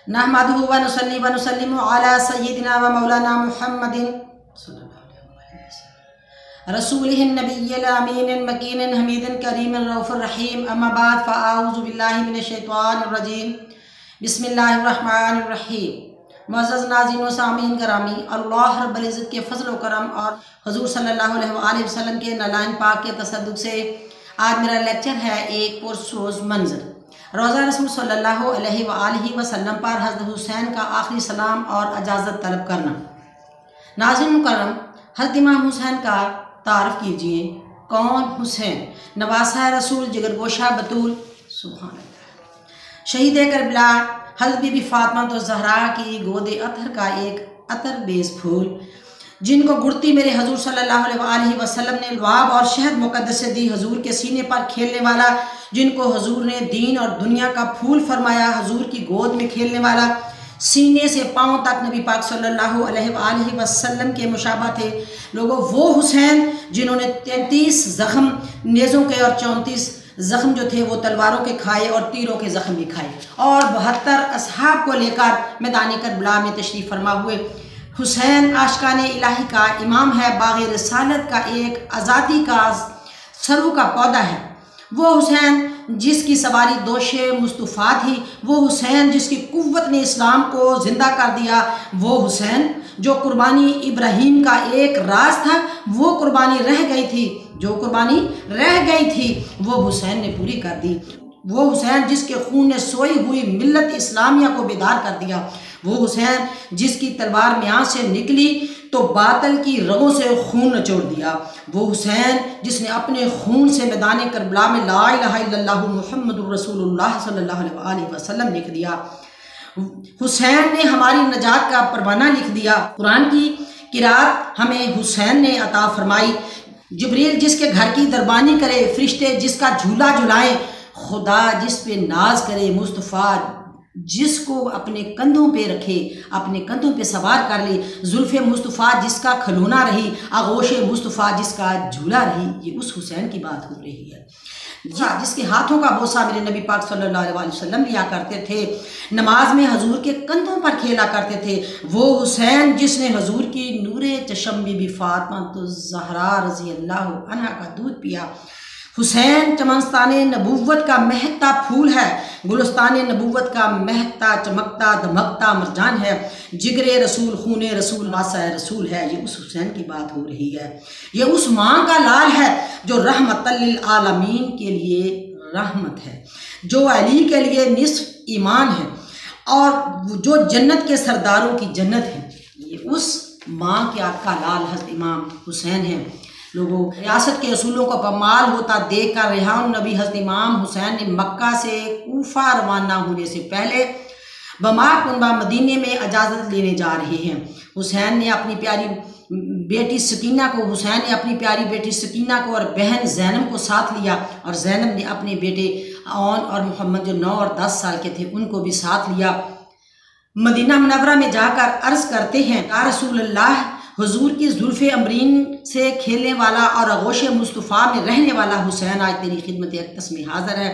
नहमदुहु व नुसल्ली व नुसल्लिमु अला सय्यिदिना व मौलाना मुहम्मदिन रसूलिहिन नबिय्यिल अमीनिन मकीनिन हमीदिन करीमिन रऊफुर रहीम। अम्मा बाद फ़अऊज़ु बिल्लाहि मिनश शैतानिर रजीम। बिस्मिल्लाहिर रहमानिर रहीम। मुअज़्ज़ज़ नाज़रीन व सामीन करामी, अल्लाह रब्बुल इज़्ज़त के फ़ज़ल व करम और हुज़ूर सल्लल्लाहु अलैहि वसल्लम के नालाइन पाक के तसद्दुक़ से आज मेरा लेक्चर है एक पुरसोज़ मंज़र। रोज़ा रसूल सल्लल्लाहु अलैहि वसल्लम पर हज़रत हुसैन का आखिरी सलाम और इजाज़त तलब करना। नाज़रीन मुकर्रम, हज़रत इमाम हुसैन का तारफ़ कीजिए। कौन? हुसैन, नवासा रसूल, जिगरगोशा बतूल, सुभान अल्लाह, शहीद करबला, हज़रत बीबी फ़ातिमा तो ज़हरा की गोदे अतर का एक अतर बेस फूल, जिनको गुड़ती मेरे हजूर सल्लल्लाहु अलैहि वसल्लम ने लुआब और शहद मुक़द्दस से दी, हजूर के सीने पर खेलने वाला, जिनको हजूर ने दीन और दुनिया का फूल फरमाया, हजूर की गोद में खेलने वाला, सीने से पाँव तक नबी पाक सल्लल्लाहु अलैहि वसल्लम के मुशाबा थे। लोगों, वो हुसैन जिन्होंने 33 ज़ख्म नेज़ों के और 34 ज़ख्म जो थे वो तलवारों के खाए और तीरों के ज़ख्म भी खाए, और 72 असहाब को लेकर मैदान करबला में तशरीफ़ फरमा हुए। हुसैन आशिकाने इलाही का इमाम है, बाग़ रिसालत का एक आज़ादी का सरू का पौधा है। वो हुसैन जिसकी सवारी दोशे मुस्तफ़ा थी, वो हुसैन जिसकी कुव्वत ने इस्लाम को ज़िंदा कर दिया, वो हुसैन जो कुर्बानी इब्राहीम का एक राज था, वो कुर्बानी रह गई थी, जो कुर्बानी रह गई थी वो हुसैन ने पूरी कर दी। वो हुसैन जिसके खून ने सोई हुई मिल्लत इस्लामिया को बेदार कर दिया। वो हुसैन जिसकी तलवार म्यां से निकली तो बातल की रगों से खून निचोड़ दिया। वो हुसैन जिसने अपने खून से मैदान करबला में ला इलाहा इल्लल्लाहु मुहम्मदुर रसूलुल्लाह सल्लल्लाहु अलैहि वसल्लम लिख दिया। हुसैन ने हमारी नजात का परवाना लिख दिया। कुरान की किरात हमें हुसैन ने अता फरमाई। जिब्रील जिसके घर की दरबानी करे, फरिश्ते जिसका झूला झुलाएं, खुदा जिस पे नाज करे, मुस्तफ़ा जिसको अपने कंधों पे रखे, अपने कंधों पे सवार कर ले, जुल्फ़े मुस्तफ़ा जिसका खिलौना रही, आगोश मुस्तफ़ा जिसका झूला रही। ये उस हुसैन की बात हो रही है जिसके हाथों का बोसा मेरे नबी पाक सल्लल्लाहु अलैहि वसल्लम लिया करते थे, नमाज में हजूर के कंधों पर खेला करते थे। वो हुसैन जिसने हजूर की नूरे चशम बीबी फ़ातिमा तो ज़हरा रज़ी अल्लाह अन्हा का दूध पिया। हुसैन चमनस्ताने नबूवत का महकता फूल है, गुलस्ताने नबूवत का महकता चमकता दमकता मरजान है, जिगरे रसूल, खूने रसूल, वासाए रसूल है। ये उस हुसैन की बात हो रही है। ये उस माँ का लाल है जो रहमतल लिल आलमीन के लिए रहमत है, जो अली के लिए निस्फ ईमान है, और जो जन्नत के सरदारों की जन्नत है। ये उस माँ के आपका लाल हज़रत इमाम हुसैन है। लोगों, रियासत के असूलों को पमाल होता देख कर रेहान नबी हज़रत इमाम हुसैन ने मक्का से कूफा रवाना होने से पहले बमा कुनबा मदीने में इजाज़त लेने जा रहे हैं। हुसैन ने अपनी प्यारी बेटी सकीना को और बहन ज़ैनब को साथ लिया, और ज़ैनब ने अपने बेटे औन और मोहम्मद जो 9 और 10 साल के थे उनको भी साथ लिया। मदीना मुनव्वरा में जाकर अर्ज़ करते हैं, या रसूल अल्लाह, हुजूर की जुल्फ़े अमरीन से खेलने वाला और आगोश मुस्तफ़ा में रहने वाला हुसैन आज तेरी खिदमत अक़दस में हाज़िर है।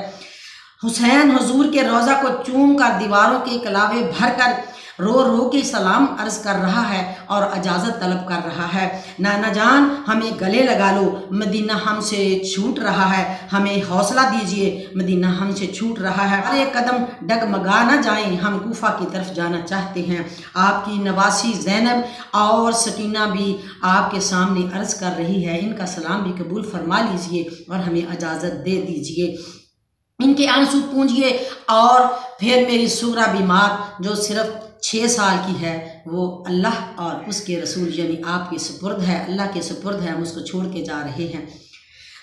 हुसैन हुजूर के रोज़ा को चूम कर दीवारों के कलावे भर कर रो रो के सलाम अर्ज़ कर रहा है और इजाज़त तलब कर रहा है। नाना जान, हमें गले लगा लो, मदीना हमसे छूट रहा है, हमें हौसला दीजिए, मदीना हमसे छूट रहा है। हर एक कदम डगमगा ना जाएं, हम कूफा की तरफ जाना चाहते हैं। आपकी नवासी ज़ैनब और सकीना भी आपके सामने अर्ज़ कर रही है, इनका सलाम भी कबूल फरमा लीजिए और हमें इजाज़त दे दीजिए। इनके आंसू पूंजिए, और फिर मेरी सूरा बीमार जो सिर्फ 6 साल की है, वो अल्लाह और उसके रसूल यानी आपके सुपुर्द है, अल्लाह के सुपुर्द है, हम उसको छोड़ के जा रहे हैं।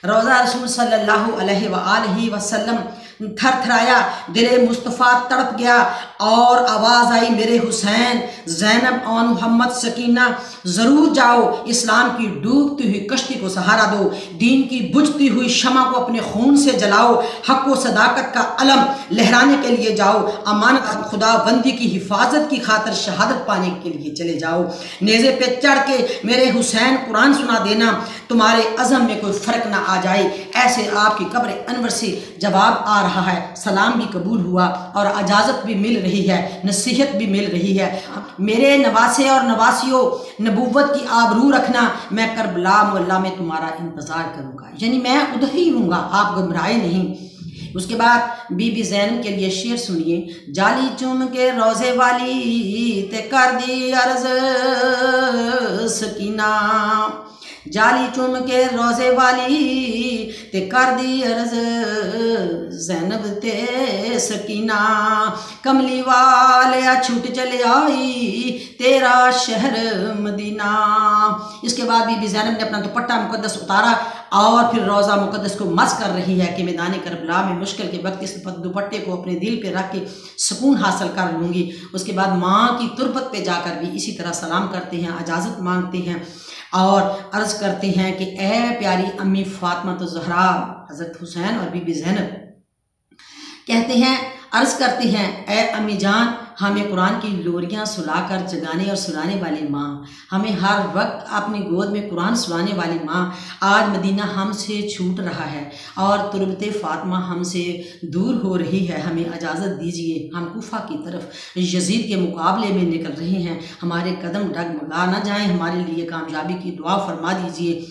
रोज़ा रसूल सल्लल्लाहु अलैहि वसल्लम थरथराया, दिले मुस्तफ़ा तड़प गया, और आवाज़ आई, मेरे हुसैन, ज़ैनब और मोहम्मद सकीना, ज़रूर जाओ, इस्लाम की डूबती हुई कश्ती को सहारा दो, दीन की बुझती हुई शमा को अपने खून से जलाओ, हक़ व सदाकत का अलम लहराने के लिए जाओ, अमानत खुदाबंदी की हिफाजत की खातिर शहादत पाने के लिए चले जाओ। नेज़े पे चढ़ के मेरे हुसैन कुरान सुना देना, तुम्हारे अज़म में कोई फ़र्क ना आ जाए। ऐसे आपकी कब्र अनवर से जवाब आ रहा है, सलाम भी कबूल हुआ और इजाज़त भी मिल रही रही है, नसीहत भी मिल रही है। मेरे नवासे और नवासियों, नबूवत की आबरू रखना, मैं करबला मोहल्ला में तुम्हारा इंतज़ार करूँगा, यानी मैं उधर ही हूँगा, आप घबराए नहीं। उसके बाद बीबी ज़ैनब के लिए शेर सुनिए। जाली चूम के रोज़े वाली ते कर दी अर्ज़ सकीना, जाली चूम के रोज़े वाली ते कर दी अर्ज़ ज़ैनब ते सकीना, कमली वाले छूट चले आई तेरा शहर मदीना। इसके बाद बीबी ज़ैनब ने अपना दुपट्टा मुकद्दस उतारा और फिर रोज़ा मुकद्दस को मस कर रही है कि मैदान करबला में मुश्किल के वक्त इस दुपट्टे को अपने दिल पे रख के सुकून हासिल कर लूँगी। उसके बाद माँ की तुरबत पे जाकर भी इसी तरह सलाम करते हैं, इजाज़त मांगते हैं और अर्ज़ करते हैं कि ए प्यारी अम्मी फ़ातिमा तो ज़हरा, हज़रत हुसैन और बीबी ज़ैनब कहते हैं, अर्ज़ करते हैं, ए अम्मी जान, हमें कुरान की लोरियाँ सुलाकर जगाने और सुनाने वाली माँ, हमें हर वक्त अपनी गोद में कुरान सुनाने वाली माँ, आज मदीना हमसे छूट रहा है और तुरबत फ़ातिमा हमसे दूर हो रही है, हमें इजाज़त दीजिए, हम कुफा की तरफ यजीद के मुकाबले में निकल रहे हैं, हमारे कदम डगमगा ना जाएं, हमारे लिए कामयाबी की दुआ फरमा दीजिए।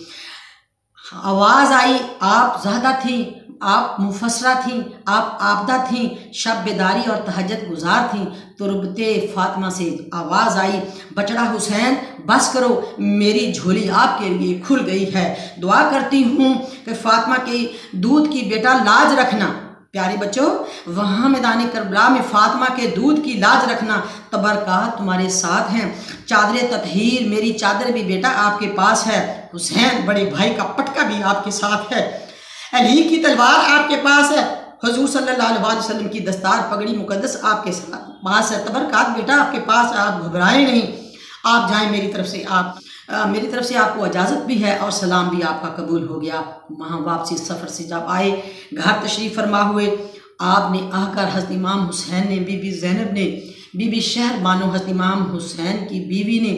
आवाज़ आई, आप ज़्यादा थी, आप मुफसरा थीं, आप आबदा थीं, शब बेदारी और तहज्जुद गुजार थीं। तुरबते फ़ातिमा से आवाज़ आई, बचड़ा हुसैन बस करो, मेरी झोली आपके लिए खुल गई है, दुआ करती हूँ कि फ़ातिमा के दूध की बेटा लाज रखना। प्यारे बच्चों, वहाँ मैदान करबला में फ़ातिमा के दूध की लाज रखना, तबरकात तुम्हारे साथ हैं, चादर ततहीर मेरी चादर भी बेटा आपके पास है, हुसैन बड़े भाई का पटका भी आपके साथ है, अली की तलवार आपके पास है, हुजूर सल्लल्लाहु अलैहि वसल्लम की दस्तार पगड़ी मुकद्दस आपके पास है, तबरकात बेटा आपके पास है, आप घबराएं नहीं, आप जाएं, मेरी तरफ से आपको इजाज़त भी है और सलाम भी आपका कबूल हो गया। वहाँ वापसी सफ़र से जब आए, घर तशरीफ़ फरमा हुए, आपने आकर हज़रत इमाम हुसैन ने, बीबी ज़ैनब ने, बीबी शहर बानो हज़रत इमाम हुसैन की बीवी ने,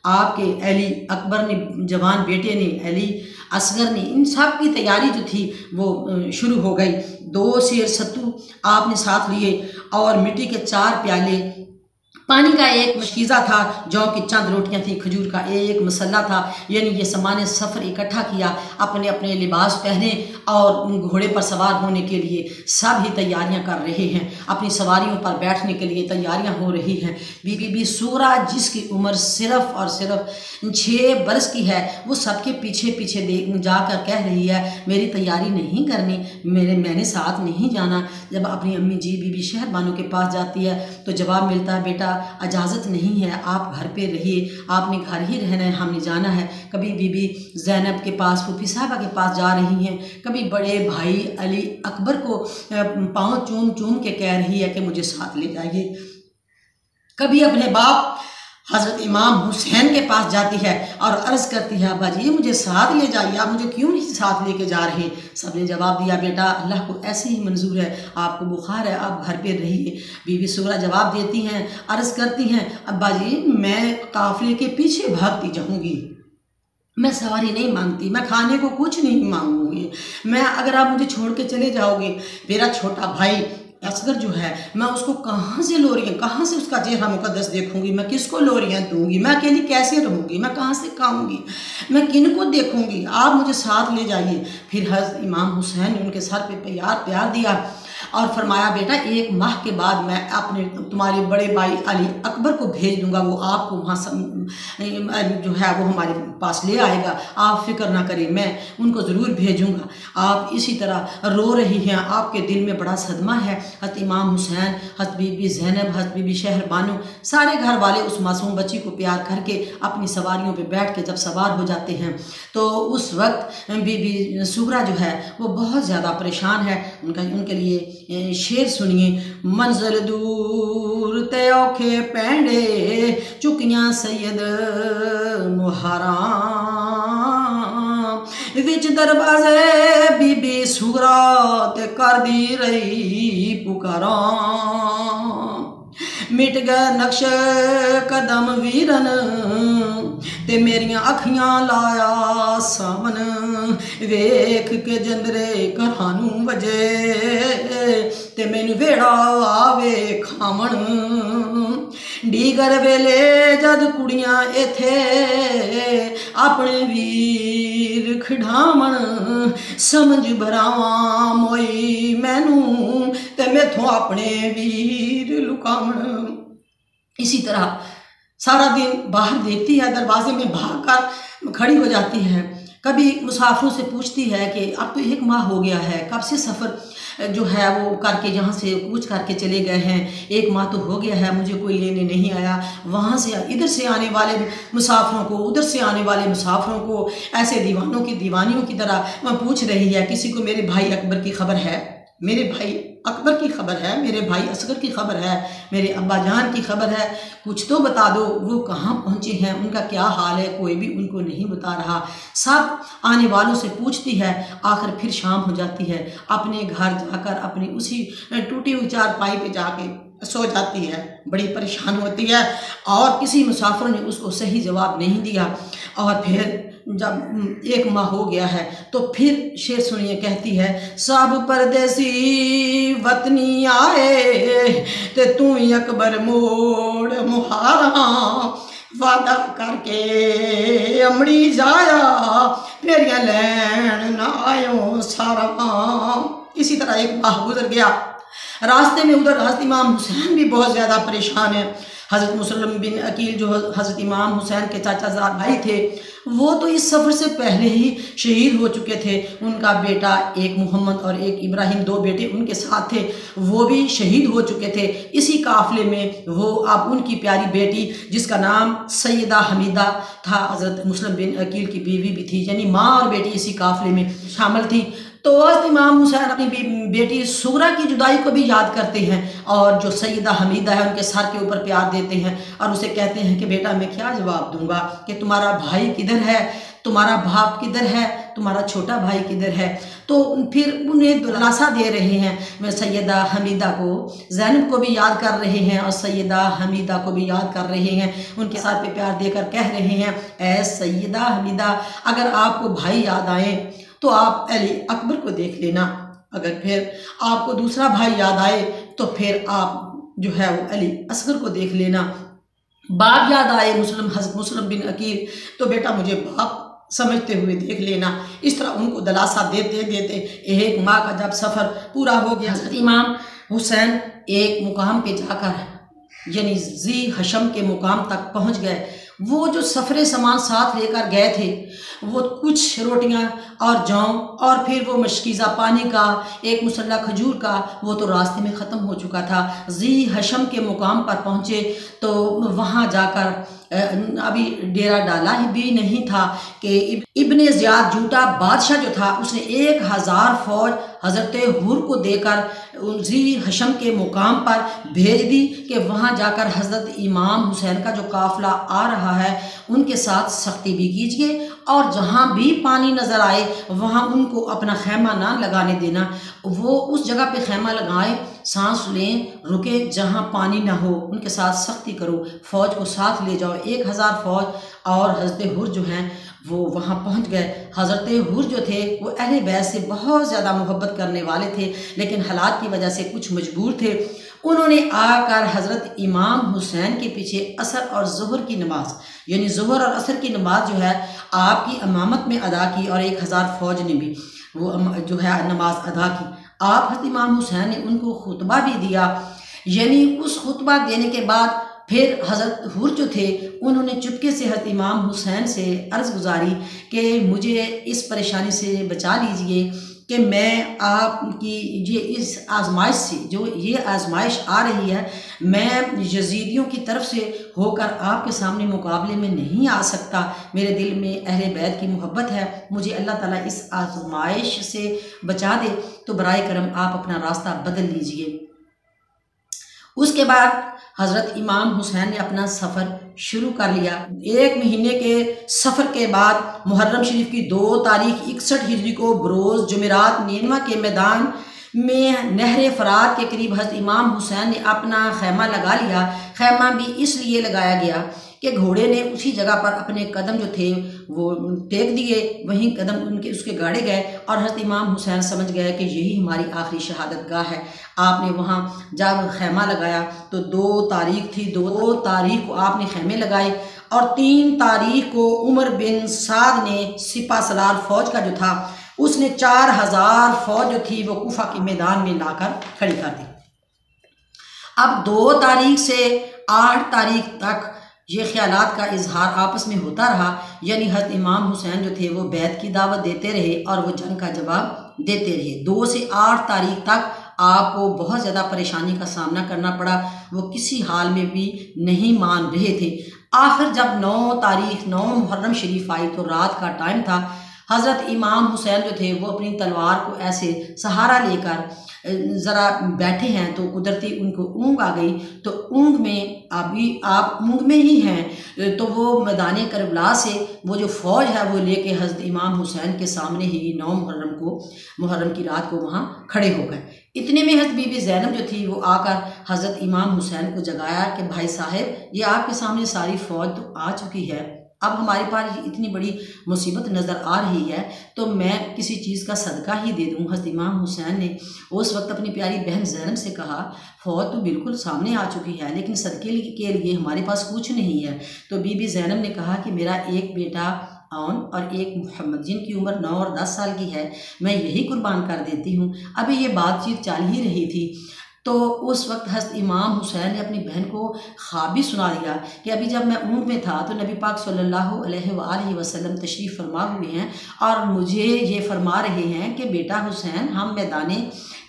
आपके अली अकबर ने, जवान बेटे ने, अली असगर ने, इन सब की तैयारी जो थी वो शुरू हो गई। 2 सेर सत्तू आपने साथ लिए और मिट्टी के 4 प्याले, पानी का एक मशकीज़ा था, जौ की चंद रोटियां थी, खजूर का एक मसल्ला था, यानी ये सामान सफ़र इकट्ठा किया, अपने अपने लिबास पहने और घोड़े पर सवार होने के लिए सब ही तैयारियां कर रहे हैं, अपनी सवारियों पर बैठने के लिए तैयारियां हो रही हैं। बीबी सूरा जिसकी उम्र सिर्फ़ और सिर्फ 6 बरस की है, वो सबके पीछे पीछे जाकर कह रही है, मेरी तैयारी नहीं करनी, मैंने साथ नहीं जाना। जब अपनी अम्मी जी बीबी शहर बानो के पास जाती है तो जवाब मिलता है, बेटा इजाज़त नहीं है, आप घर पे रहिए, आपने घर ही रहना है, हमने जाना है। कभी बीबी ज़ैनब के पास, फूफी साहबा के पास जा रही हैं, कभी बड़े भाई अली अकबर को पाँव चूम चूम के कह रही है कि मुझे साथ ले जाइए, कभी अपने बाप हज़रत इमाम हुसैन के पास जाती है और अर्ज़ करती है, अब्बा जी मुझे साथ ले जाइए, आप मुझे क्यों नहीं साथ लेके जा रहे। सब ने जवाब दिया, बेटा अल्लाह को ऐसे ही मंजूर है, आपको बुखार है, आप घर पे रहिए। बीबी सूरा जवाब देती हैं, अर्ज़ करती हैं, अब्बा जी मैं काफ़िले के पीछे भागती जाऊँगी, मैं सवारी नहीं मांगती, मैं खाने को कुछ नहीं मांगूंगी, मैं अगर आप मुझे छोड़ के चले जाओगे, मेरा छोटा भाई असगर जो है, मैं उसको कहाँ से लोरियाँ, कहाँ से उसका चेहरा मुकद्दस देखूंगी, मैं किसको लोरियाँ दूंगी, मैं अकेली कैसे रहूँगी, मैं कहाँ से खाऊंगी, मैं किन को देखूंगी, आप मुझे साथ ले जाइए। फिर हज़रत इमाम हुसैन ने उनके सर पे प्यार दिया और फरमाया, बेटा 1 माह के बाद मैं अपने तुम्हारे बड़े भाई अली अकबर को भेज दूंगा, वो आपको वहाँ जो है वो हमारे पास ले आएगा, आप फिक्र ना करें, मैं उनको ज़रूर भेजूंगा। आप इसी तरह रो रही हैं, आपके दिल में बड़ा सदमा है। हज़रत इमाम हुसैन, हज़रत बीबी ज़ैनब, हज़रत बीबी शहर बानो, सारे घर वाले उस मासूम बच्ची को प्यार करके अपनी सवारियों पे बैठ के जब सवार हो जाते हैं तो उस वक्त बीबी सूरा जो है वो बहुत ज़्यादा परेशान है। उनके लिए शेर सुनिए। मंजर दूर ते औखे पैंडे चुकियां सैयद मुहारा, विच दरवाजे बीबी सूरा ते कर दी रही पुकारा, मिट गए नक्श कदम वीरन ते मेरियां अखियां लाया सावन वेख के जंदरे घरानू वजे ते मैनू वेड़ा आवे खावन डीगर वेले जद कुड़ियां इथे अपने वीर खिडावन समझ भरावा मोई मैनू ते मैथों अपने वीर लुकावन। इसी तरह सारा दिन बाहर देखती है, दरवाजे में भाग कर खड़ी हो जाती है। कभी मुसाफिरों से पूछती है कि अब तो 1 माह हो गया है, कब से सफ़र जो है वो करके यहाँ से कूच करके चले गए हैं, 1 माह तो हो गया है, मुझे कोई लेने नहीं आया। वहाँ से इधर से आने वाले मुसाफिरों को, उधर से आने वाले मुसाफिरों को ऐसे दीवानों की दीवानियों की तरह वह पूछ रही है। किसी को मेरे भाई अकबर की खबर है, मेरे भाई अकबर की खबर है, मेरे भाई असगर की खबर है, मेरे अब्बा जान की खबर है, कुछ तो बता दो, वो कहाँ पहुँचे हैं, उनका क्या हाल है, कोई भी उनको नहीं बता रहा। सब आने वालों से पूछती है। आखिर फिर शाम हो जाती है, अपने घर जाकर अपनी उसी टूटी हुई चारपाई पे जाके सो जाती है। बड़ी परेशान होती है और किसी मुसाफिर ने उसको सही जवाब नहीं दिया। और फिर जब 1 माह हो गया है तो फिर शेर सुनिए, कहती है सब परदेसी वतनी आए ते तू ही अकबर मोड़ मुहारा वादा करके अमड़ी जाया मेरिया लैन ना आयो सारा। इसी तरह 1 माह गुजर गया। रास्ते में उधर हज़रत इमाम हुसैन भी बहुत ज़्यादा परेशान है। हज़रत मुसल्लम बिन अकील जो हज़रत इमाम हुसैन के चाचाजाद भाई थे, वो तो इस सफ़र से पहले ही शहीद हो चुके थे। उनका बेटा एक मोहम्मद और एक इब्राहिम, 2 बेटे उनके साथ थे, वो भी शहीद हो चुके थे। इसी काफ़िले में वो अब उनकी प्यारी बेटी जिसका नाम सैयदा हमीदा था, हज़रत मुसल्लम बिन अकील की बीवी भी थी, यानी माँ और बेटी इसी काफ़िले में शामिल थी। तो हज़रत इमाम हुसैन अपनी बेटी सुगरा की जुदाई को भी याद करते हैं और जो सैयदा हमीदा है उनके सर के ऊपर प्यार देते हैं और उसे कहते हैं कि बेटा मैं क्या जवाब दूंगा कि तुम्हारा भाई किधर है, तुम्हारा बाप किधर है, तुम्हारा छोटा भाई किधर है। तो फिर उन्हें दिलासा दे रहे हैं। मैं सैयदा हमीदा को, ज़ैनब को भी याद कर रहे हैं और सैयदा हमीदा को भी याद कर रहे हैं। उनके साथ पे प्यार देकर कह रहे हैं, ऐ सैयदा हमीदा, अगर आपको भाई याद आए तो आप अली अकबर को देख लेना, अगर फिर आपको दूसरा भाई याद आए तो फिर आप जो है वो अली असगर को देख लेना। बाप याद आए हज़रत मुसल्लम बिन अकील तो बेटा मुझे बाप समझते हुए देख लेना। इस तरह उनको दिलासा देते देते 1 माह का जब सफ़र पूरा हो गया, हज़रत इमाम हुसैन एक मुकाम पे जाकर यानी जी हशम के मुकाम तक पहुँच गए। वो जो सफ़रे सामान साथ लेकर गए थे, वो कुछ रोटियां और जौ और फिर वो मशकीज़ा पानी का एक मुसल्ला खजूर का, वो तो रास्ते में ख़त्म हो चुका था। जी हशम के मुकाम पर पहुँचे तो वहाँ जाकर अभी डेरा डाला ही भी नहीं था कि इब्ने ज़ियाद झूठा बादशाह जो था उसने 1000 फौज हज़रत हुर को देकर जी हशम के मुकाम पर भेज दी कि वहाँ जाकर हज़रत इमाम हुसैन का जो काफ़िला आ रहा है उनके साथ सख्ती भी कीजिए और जहाँ भी पानी नज़र आए वहाँ उनको अपना खैमा ना लगाने देना। वो उस जगह पे खैमा लगाएं, सांस लें, रुके, जहाँ पानी ना हो उनके साथ सख्ती करो, फ़ौज को साथ ले जाओ। 1000 फौज और हज़रत हुर जो हैं वो वहाँ पहुँच गए। हज़रत हुर जो थे वो अहले बैत से बहुत ज़्यादा मोहब्बत करने वाले थे, लेकिन हालात की वजह से कुछ मजबूर थे। उन्होंने आकर हज़रत इमाम हुसैन के पीछे असर और ज़ोहर की नमाज यानी ज़ोहर और असर की नमाज जो है आपकी इमामत में अदा की और 1000 फौज ने भी वो जो है नमाज अदा की। आप हज़रत इमाम हुसैन ने उनको खुतबा भी दिया, यानी उस खुतबा देने के बाद फिर हज़रत हुर जो थे उन्होंने चुपके से हज़रत इमाम हुसैन से अर्ज़ गुजारी कि मुझे इस परेशानी से बचा लीजिए कि मैं आपकी ये इस आजमाइश से, जो ये आजमाइश आ रही है, मैं यजीदियों की तरफ से होकर आपके सामने मुकाबले में नहीं आ सकता। मेरे दिल में अहले बैत की मोहब्बत है, मुझे अल्लाह ताला इस आजमाइश से बचा दे, तो बराए करम आप अपना रास्ता बदल लीजिए। उसके बाद हज़रत इमाम हुसैन ने अपना सफ़र शुरू कर लिया। 1 महीने के सफ़र के बाद मुहर्रम शरीफ की 2 तारीख 61 हिजरी को बरोज़ जुमेरात नीनवा के मैदान में नहर फ़रात के करीब हज़रत इमाम हुसैन ने अपना खैमा लगा लिया। खैमा भी इसलिए लगाया गया कि घोड़े ने उसी जगह पर अपने कदम जो थे वो टेक दिए, वहीं कदम उनके उसके गाड़े गए और हज़रत इमाम हुसैन समझ गए कि यही हमारी आखिरी शहादत गाह है। आपने वहाँ जब खैमा लगाया तो 2 तारीख थी, 2 तारीख को आपने खैमे लगाए और 3 तारीख को उमर बिन साद ने सिपा सलार फौज का जो था उसने 4000 फौज जो थी वो कूफा के मैदान में लाकर खड़ी कर दी। अब 2 तारीख से 8 तारीख तक ये ख्यालात का इजहार आपस में होता रहा, यानी हज़रत इमाम हुसैन जो थे वो बैत की दावत देते रहे और वो जंग का जवाब देते रहे। 2 से 8 तारीख तक आपको बहुत ज़्यादा परेशानी का सामना करना पड़ा, वो किसी हाल में भी नहीं मान रहे थे। आखिर जब 9 तारीख 9 मुहर्रम शरीफ आई तो रात का टाइम था। हज़रत इमाम हुसैन जो थे वो अपनी तलवार को ऐसे सहारा लेकर ज़रा बैठे हैं तो कुदरती उनको ऊँग आ गई। तो ऊँग में अभी आप ऊँग में ही हैं तो वो मैदान करबला से वो जो फ़ौज है वो लेके हज़रत इमाम हुसैन के सामने ही 9 मुहर्रम की रात को वहाँ खड़े हो गए। इतने में हज़रत बीबी ज़ैनब जो थी वो आकर हज़रत इमाम हुसैन को जगाया कि भाई साहब ये आपके सामने सारी फ़ौज तो आ चुकी है, अब हमारे पास इतनी बड़ी मुसीबत नज़र आ रही है तो मैं किसी चीज़ का सदका ही दे दूँ। हज़रत इमाम हुसैन ने उस वक्त अपनी प्यारी बहन ज़ैनब से कहा फ़ौज तो बिल्कुल सामने आ चुकी है लेकिन सदके के लिए हमारे पास कुछ नहीं है। तो बीबी ज़ैनब ने कहा कि मेरा एक बेटा आउन और एक मोहम्मद जिनकी उम्र 9 और 10 साल की है, मैं यही कुर्बान कर देती हूँ। अभी ये बातचीत चल ही रही थी तो उस वक्त हज़रत इमाम हुसैन ने अपनी बहन को ख्वाब भी सुना दिया कि अभी जब मैं ऊँट में था तो नबी पाक सल्लल्लाहु अलैहि वसल्लम तशरीफ़ फरमा हुए हैं और मुझे ये फरमा रहे हैं कि बेटा हुसैन हम मैदान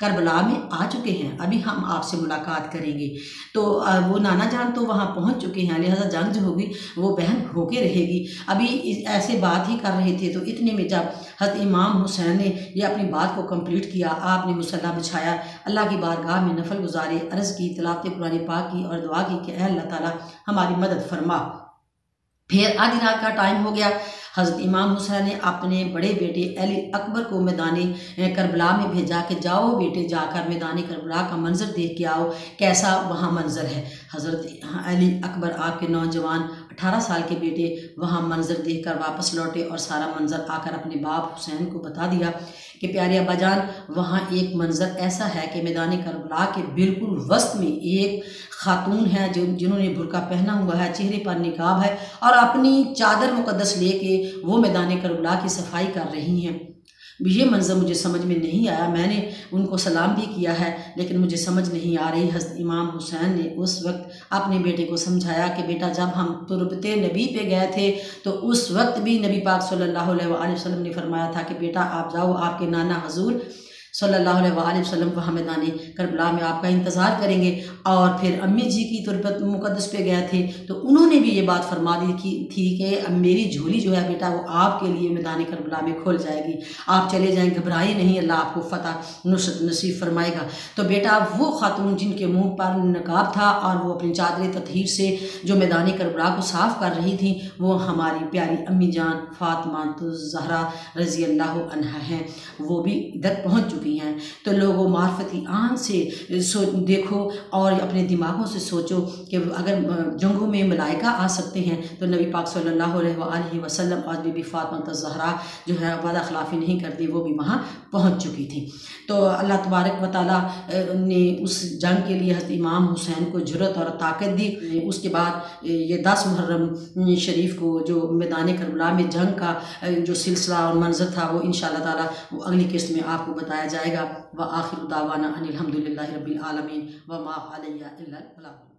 करबला में आ चुके हैं, अभी हम आपसे मुलाकात करेंगे। तो वो नाना जान तो वहाँ पहुँच चुके हैं, लिहाजा जंग जो होगी वो बहन होके रहेगी। अभी ऐसे बात ही कर रहे थे तो इतने में जब हज़रत इमाम हुसैन ने ये अपनी बात को कंप्लीट किया, आपने मुसल्ला बिछाया, अल्लाह की बारगाह में नफल गुजारे, अर्ज़ की, तिलावत कुरान पाक की और दुआ की कि अल्लाह ताला हमारी मदद फरमा। फिर आधी रात का टाइम हो गया। हज़रत इमाम हुसैन ने अपने बड़े बेटे अली अकबर को मैदान करबला में भेजा कि जाओ बेटे जाकर मैदान करबला का मंज़र देख के आओ, कैसा वहाँ मंज़र है। हज़रत अली अकबर आपके नौजवान 18 साल के बेटे वहाँ मंज़र देखकर वापस लौटे और सारा मंज़र आकर अपने बाप हुसैन को बता दिया कि प्यारे अब्बा जान वहाँ एक मंज़र ऐसा है कि मैदान करबला के बिल्कुल वस्त में एक खातून है जिन्होंने बुर्का पहना हुआ है, चेहरे पर निकाब है और अपनी चादर मुक़द्दस लेके वो मैदान करबला की सफाई कर रही हैं। ये मंज़र मुझे समझ में नहीं आया, मैंने उनको सलाम भी किया है लेकिन मुझे समझ नहीं आ रही। हज़रत इमाम हुसैन ने उस वक्त अपने बेटे को समझाया कि बेटा जब हम तुरबते नबी पे गए थे तो उस वक्त भी नबी पाक सल्लल्लाहु अलैहि वसल्लम ने फरमाया था कि बेटा आप जाओ, आपके नाना हजूर सल्लल्लाहु अलैहि वसल्लम वहाँ मैदान करबला में आपका इंतज़ार करेंगे। और फिर अम्मी जी की तुरबत मुक़द्दस पे गए थे तो उन्होंने भी ये बात फरमा दी थी कि अब मेरी झोली जो है बेटा वो आपके लिए मैदान करबला में खुल जाएगी, आप चले जाएँ, घबराइए नहीं, अल्लाह आपको फ़तह नुसरत नसीब फरमाएगा। तो बेटा वो खातून जिनके मुँह पर नकाब था और वो अपनी चादर ततहीर से जो मैदान करबला को साफ़ कर रही थी वो हमारी प्यारी अम्मी जान फ़ातिमा ज़हरा रज़ी अल्लाह अन्हा हैं, वो भी इधर पहुँच चुकी हैं। तो लोगों मार्फती आँख से देखो और अपने दिमागों से सोचो कि अगर जंगों में मलाइका आ सकते हैं तो नबी पाक सल्लल्लाहु अलैहि वसल्लम और बीबी फातिमा ज़हरा जो है वादा खिलाफ़ी नहीं करती, वो भी वहाँ पहुँच चुकी थी। तो अल्लाह तबारक व तआला ने उस जंग के लिए हज़रत इमाम हुसैन को जुर्रत और ताकत दी। उसके बाद ये 10 मुहर्रम शरीफ को जो मैदान करबला में जंग का जो सिलसिला और मंज़र था वो इंशाअल्लाह ताला वो अगली किस्त में आपको बताया जाएगा। व आखिर दावाना अनिल हम्दुलिल्लाहि रब्बिल आलमीन व मा अलैना इल्लल बलाग।